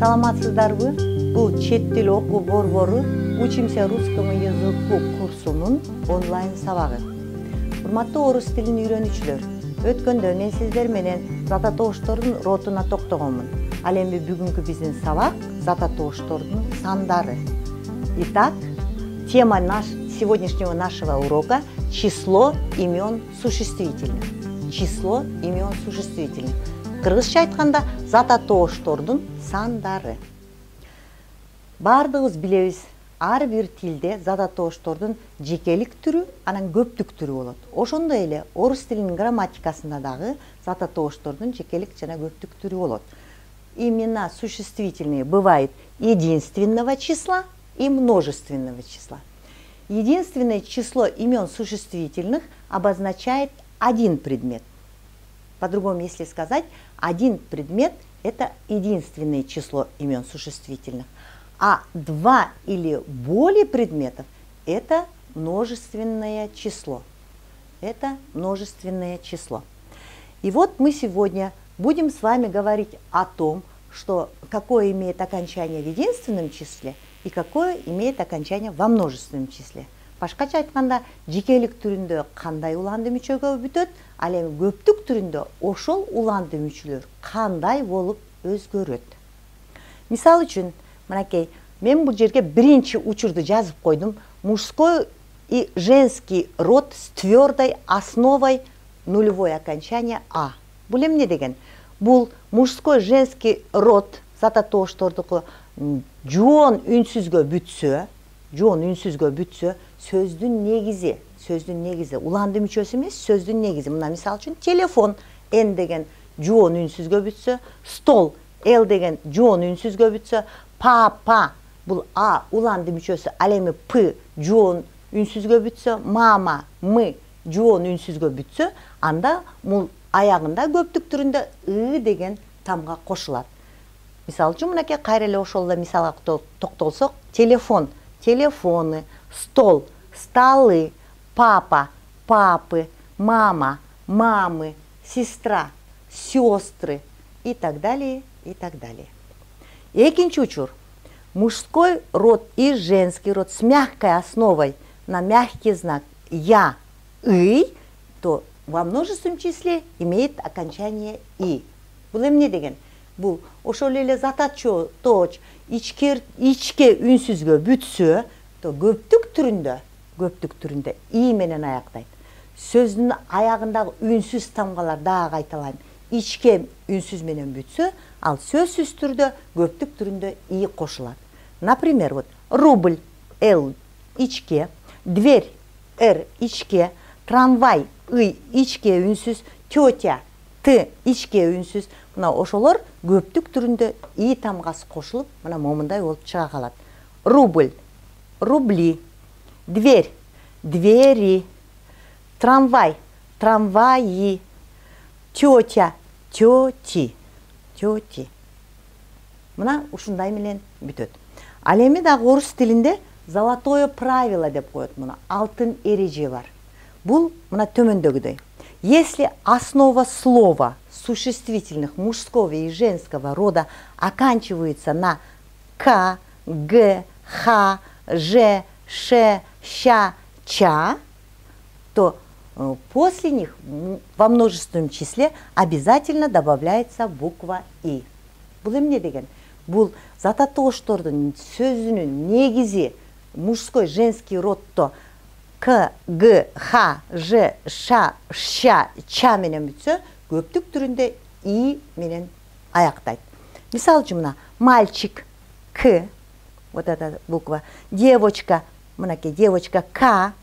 Саламатсыздарбы? Бул чет тил окуу борбору «Учимся русскому языку» курсунун онлайн сабагы. Урматтуу орус тилин үйрөнүүчүлөр, өткөндө мен сиздер менен зататооштордун ротуна токтогонмун. Ал эми бүгүнкү биздин сабак зататооштордун сандары. Итак, тема сегодняшнего нашего урока – число имен существительных. Число имен существительных. Кыргызча айтканда зататооштордун сандары. Бардыгыбыз билебиз, ар бир тилде зататооштордун жекелик түрү, анан көптүк түрү болот. Ошондой эле орус тилинин грамматикасында дагы зататооштордун жекелик жана көптүк түрү болот. Имена существительные бывают единственного числа и множественного числа. Единственное число имен существительных обозначает один предмет. По-другому, если сказать, один предмет – это единственное число имен существительных, а два или более предметов – это множественное число. Это множественное число. И вот мы сегодня будем с вами говорить о том, что какое имеет окончание в единственном числе и какое имеет окончание во множественном числе. Башкача айтканда, жекелик түрүндө кандай уланды мүчөгө бүтөт, ал эми көптүк түрүндө ошол уланды мүчөлөр кандай болуп өзгөрөт. Мисал үчүн, мынакей, мен бул жерге биринчи учурду жазып койдум. Мужской и женский род с твердой основой нулевое окончание А. Бул эмне деген? Бул мужской женский род зататооштордуку жоон үнсүзгө бүтсө, сөздүн негизи, уланды мүчөсү эмес, сөздүн негизи. Мына мисал үчүн телефон Н деген жоон үнсүзгө бүтсө, стол Л деген жоон үнсүзгө бүтсө, папа бул А уланды мүчөсү, ал эми П жоон үнсүзгө бүтсө, мама М жоон үнсүзгө бүтсө, анда бул аягында көптүк түрүндө ы деген тамга кошулат. Мисал үчүн мынакей кайра эле ошол эле мисалга токтолсок, телефон, телефоны, стол, столы, папа, папы, мама, мамы, сестра, сестры и так далее, и так далее. Экинчи учур. Мужской род и женский род с мягкой основой на мягкий знак я, ый, то во множественном числе имеет окончание и. Бул эмне деген? Бул ошол эле зататооч ичке үнсүзгө бүтсө, то көптүк түрүндө и менен аяктайт. Сөздүн аягындагы үнсүз тамгалар дагы кайталайм. Ичке үнсүз менен бүтсө, ал сөзсүз түрдө көптүк түрүндө и кошулат. Например, вот рубль Л ичке, дверь Р ичке, трамвай ый ичке үнсүз, тетя Т ичке үнсүз. Мына ошолор көптүк түрүндө и тамгасы кошулуп, мына момундай болуп чыга калат. Рубль рубли, дверь двери, трамвай трамвайи, тетя тети. Мына ушундай менен бүтөт. Ал эми дагы орус тилинде золотое правило деп коет, мына алтын эреже бар. Бул мына төмөндөгүдөй. Если основа слова существительных мужского и женского рода оканчивается на к, г, х, ж, ш, ща, ча, то после них во множественном числе обязательно добавляется буква и. Бул эмне деген? Бул зататооштордун сөзүнүн негизи мужской женский родто к, г, х, ж, ш, ща, ча менен бүтсө, көптүк түрүндө и менен аяктайт. Мисал үчүн мына мальчик к, вот эта буква, девочка, мынакей девочка к,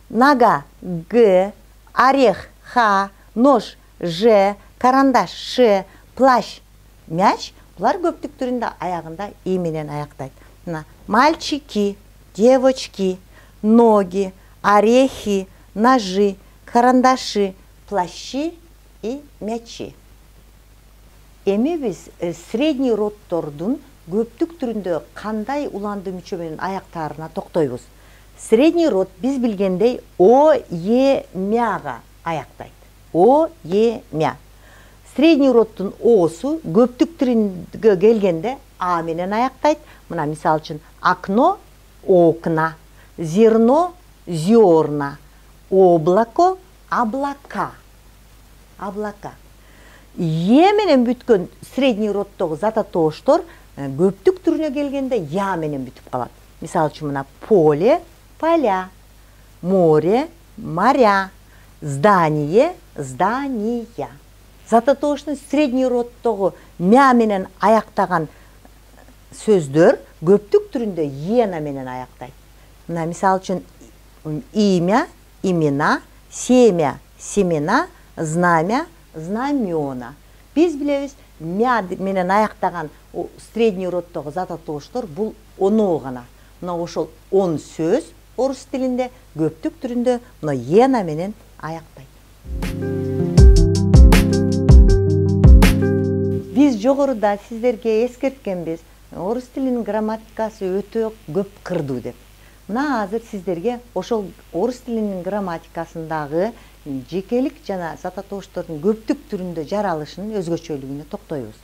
нога г, орех х, нож ж, карандаш ш, плащ мяч, булар көптүк түрүндө аягында и менен аяктайт. Мына мальчики, девочки, ноги, орехи, ножи, карандаши, плащи и мячи. Эми биз средний родтордун көптүк түрүндө кандай уланды мүчө менен аяктаарына токтойбуз. Средний род биз билгендей о, е, мяга аяктайт. О, е, мя. средний родтун оосу көптүк түрүнгө келгенде а менен аяктайт. Мына мисалы үчүн окно окна, зерно зерна, облако облака. Облака. Е менен бүткөн средний роддогу зататооштор көптүк түрүнө келгенде я менен бүтүп калат. Мисалы үчүн мына поле поля, море моря, здание здания. Зататооштун средний роддогу мя менен аяктаган сөздөр көптүк түрүндө ена менен аяктайт. Мына мисалы үчүн имя имена, семя семена, знамя знамена. Биз билебиз, мя менен аяктаган средний роддогу зататооштор бул оноо гана. Мына ошол он сөз орус тилинде көптүк түрүндө мына ена менен аяктайт. Биз жогоруда сиздерге эскерткенбиз, орус тилинин грамматикасы өтө көп кырдуу деп. Мына азыр сиздерге ошол орус тилинин грамматикасындагы жекелик жана зататооштордун көптүк түрүндө жаралышынын өзгөчөлүгүнө токтойбуз.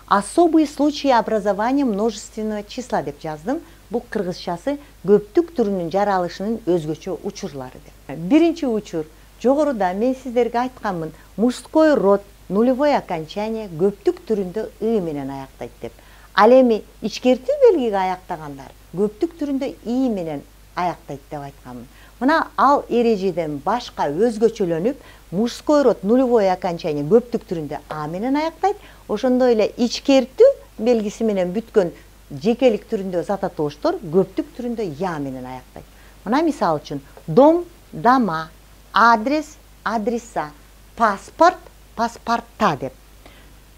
Особые случаи образования множественного числа деп жаздым. Бул кыргызчасы көптүк түрүнүн жаралышынын өзгөчө учурлары деп. Биринчи учур, жогоруда мен сиздерге айтканмын, мужской род нулевое окончание көптүк түрүндө ы менен аяктайт деп. Ал эми ичкертүү белгиге аяктагандар көптүк түрүндө и менен аяктайт деп айтканмын. Мына ал эрежеден башка өзгөчөлөнүп, мужской род нулевое окончание көптүк түрүндө а менен аяктайт. Ошондой эле ичкертүү белгиси менен бүткөн жекелик түрүндө зататооштор көптүк түрүндө я менен аяктайт. Мына мисалы үчүн дом дома, адрес адреса, паспорт паспорта деп.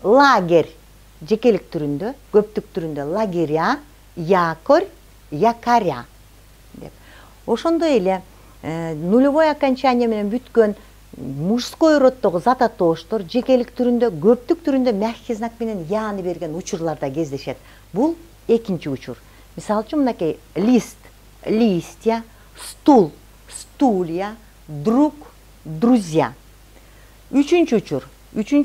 Лагерь жекелик түрүндө, көптүк түрүндө лагеря, якорь якоря деп. Ошондой эле нулевое окончание менен бүткөн мужской роддогу зататооштор жекелик түрүндө, көптүк түрүндө мягкий знак менен яны берген учурларда кездешет. Бул экинчи учур. Мисалы үчүн мынакей лист листья, стул стулья, друг друзья. Үчүнчү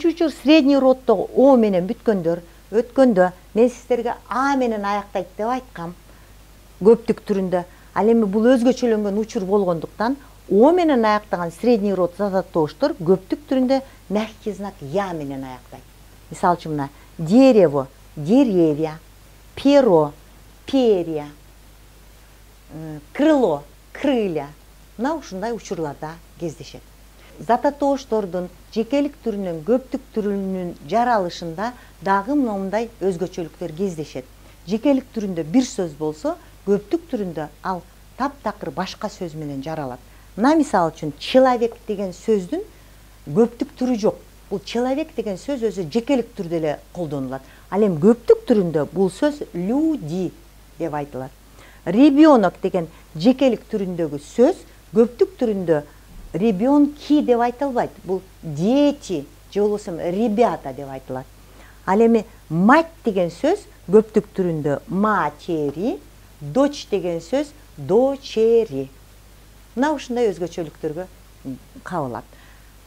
учур средний роддогу о менен бүткөндөр өткөндө мен сиздерге а менен аяктайт деп айткам көптүк түрүндө. Ал эми бул өзгөчөлөнгөн учур болгондуктан о менен аяктаган средний род зататооштор көптүк түрүндө мягкий знак я менен аяктайт. Мисалы үчүн мына дерево деревья, перо перья, крыло крылья. Мына ушундай учурларда кездешет. Зататооштордун жекелик түрүнүн көптүк түрүнүн жаралышында дагы мындай өзгөчөлүктөр кездешет. Жекелик түрүндө бир сөз болсо, көптүк түрүндө ал таптакыр башка сөз менен жаралат. Мына мисалы үчүн человек деген сөздүн көптүк түрү жок. Бул человек деген сөз өзү жекелик түрдө эле колдонулат. Ал эми көптүк түрүндө бул сөз люди деп айтылат. Ребенок деген жекелик түрүндөгү сөз көптүк түрүндө ребенки деп айтылбайт. Бул дети же болбосо ребята деп айтылат. Ал эми мать деген сөз көптүк түрүндө матери, дочь деген сөз дочери. Мына ушундай өзгөчөлүктөргө кабылат.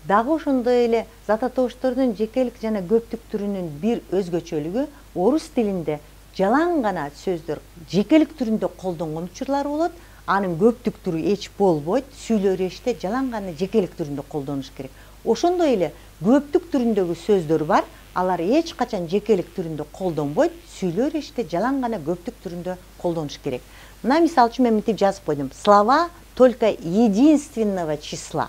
Дагы ошондой эле зататооштордун жекелик жана көптүк түрүнүн бир өзгөчөлүгү орус тилинде жалаң гана сөздөр жекелик түрүндө колдонгон учурлары болот. Анын көптүк түрү эч болбойт. Сүйлөр эште жалаң гана жекелик түрүндө колдонуш керек. Ошондой эле көптүк түрүндөгү сөздөр бар. Алар эч качан жекелик түрүндө колдонбойт. Сүйлөр эште жалаң гана көптүк түрүндө колдонуш керек. Мына мисалы үчүн мен мынтип жазып койдум. Слова только единственного числа.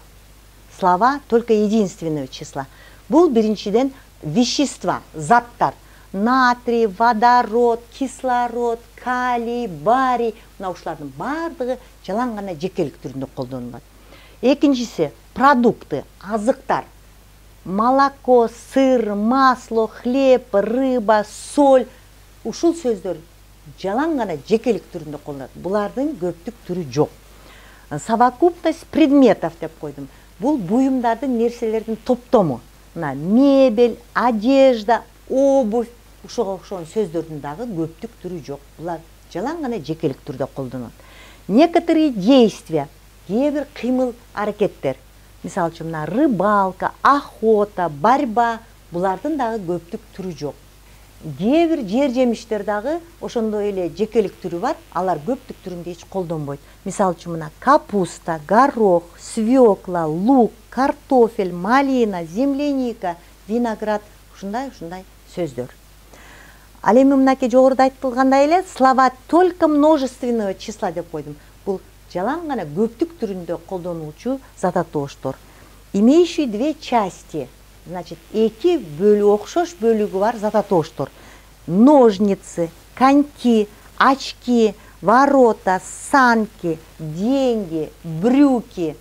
Слова только единственного числа. Бул биринчиден вещества, заттар. Натрий, водород, кислород, калий, барий. Мына ушулардын бардыгы жалаң гана жекелик түрүндө колдонулат. Экинчиси продукты, азыктар. Молоко, сыр, масло, хлеб, рыба, соль. Ушул сөздөр жалаң гана жекелик түрүндө колдонулат. Булардын көптүк түрү жок. Совокупность предметов деп койдум. Бул буюмдардын, нерселердин топтому. Мына мебель, одежда, обувь. Ушуга окшогон сөздөрдүн дагы көптүк түрү жок. Булар жалаң гана жекелик түрдө колдонулат. Некоторые действия, кээ бир кыймыл аракеттер. Мисалы үчүн мына рыбалка, охота, борьба. булардын дагы көптүк түрү жок. Кээ бир жер жемиштер дагы ошондой эле жекелик түрү бар, алар көптүк түрүндө эч колдонбойт. Мисалы үчүн мына капуста, горох, свекла, лук, картофель, малина, земляника, виноград, ушундай сөздөр. Ал эми мынакей жогоруда айтылгандай эле слова только множественного числа деп койдум. Бул жалаң гана көптүк түрүндө колдонулчу зат атооштор. Имеющие две части, значит, эки окшош бөлүгү бар зат атооштор. Ножницы, коньки, очки, ворота, санки, деньги, брюки.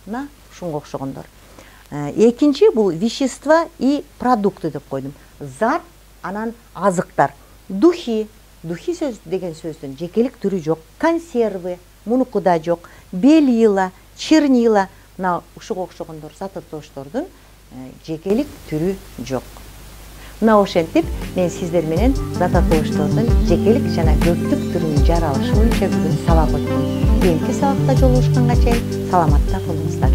Мына ушунга окшогондор. Экинчи бул вещества и продукты деп койдум. Зат, анан азыктар. Духи сөз деген сөздүн жекелик түрү жок. Консервы, мунуку да жок. Белила, чернила, мына ушуга окшогондор зат атооштордун жекелик түрү жок. Мына ошентип мен сиздер менен зат атооштордун жекелик жана көптүк түрүнүн жаралышы боюнча бүгүн сабак өттүм. Кийинки сабакта жолугушканга чейин саламатта болуңуздар.